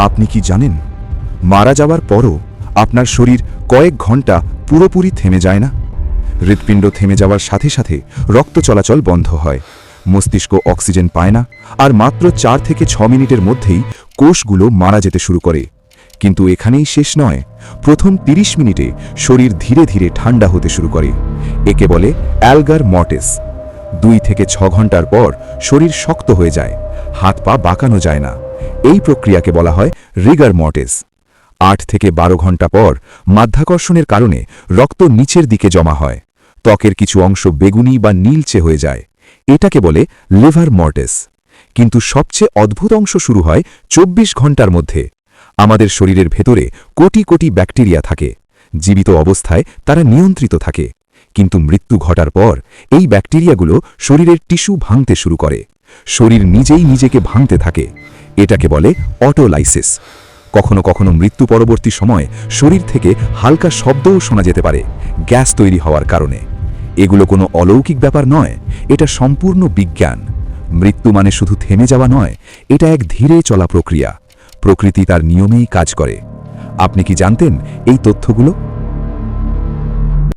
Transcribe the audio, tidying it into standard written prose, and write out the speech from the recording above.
আপনি কি জানেন, মারা যাওয়ার পরও আপনার শরীর কয়েক ঘন্টা পুরোপুরি থেমে যায় না? হৃৎপিণ্ড থেমে যাওয়ার সাথে সাথে রক্ত চলাচল বন্ধ হয়, মস্তিষ্ক অক্সিজেন পায় না, আর মাত্র 4 থেকে 6 মিনিটের মধ্যেই কোষগুলো মারা যেতে শুরু করে। কিন্তু এখানেই শেষ নয়। প্রথম 30 মিনিটে শরীর ধীরে ধীরে ঠান্ডা হতে শুরু করে। একে বলে অ্যালগার মর্টিস। 2 থেকে 6 ঘন্টার পর শরীর শক্ত হয়ে যায়, হাত পা বাঁকানো যায় না। এই প্রক্রিয়াকে বলা হয় রিগার মর্টিস। 8 থেকে 12 ঘন্টা পর মাধ্যাকর্ষণের কারণে রক্ত নিচের দিকে জমা হয়, ত্বকের কিছু অংশ বেগুনি বা নীলচে হয়ে যায়। এটাকে বলে লিভার মর্টিস। কিন্তু সবচেয়ে অদ্ভুত অংশ শুরু হয় 24 ঘন্টার মধ্যে। আমাদের শরীরের ভেতরে কোটি কোটি ব্যাকটেরিয়া থাকে। জীবিত অবস্থায় তারা নিয়ন্ত্রিত থাকে, কিন্তু মৃত্যু ঘটার পর এই ব্যাকটেরিয়াগুলো শরীরের টিস্যু ভাঙতে শুরু করে। শরীর নিজেই নিজেকে ভাঙতে থাকে। এটাকে বলে অটোলাইসিস। কখনো কখনো মৃত্যু পরবর্তী সময় শরীর থেকে হালকা শব্দও শোনা যেতে পারে, গ্যাস তৈরি হওয়ার কারণে। এগুলো কোনো অলৌকিক ব্যাপার নয়, এটা সম্পূর্ণ বিজ্ঞান। মৃত্যু মানে শুধু থেমে যাওয়া নয়, এটা এক ধীরে চলা প্রক্রিয়া। প্রকৃতি তার নিয়মেই কাজ করে। আপনি কি জানতেন এই তথ্যগুলো?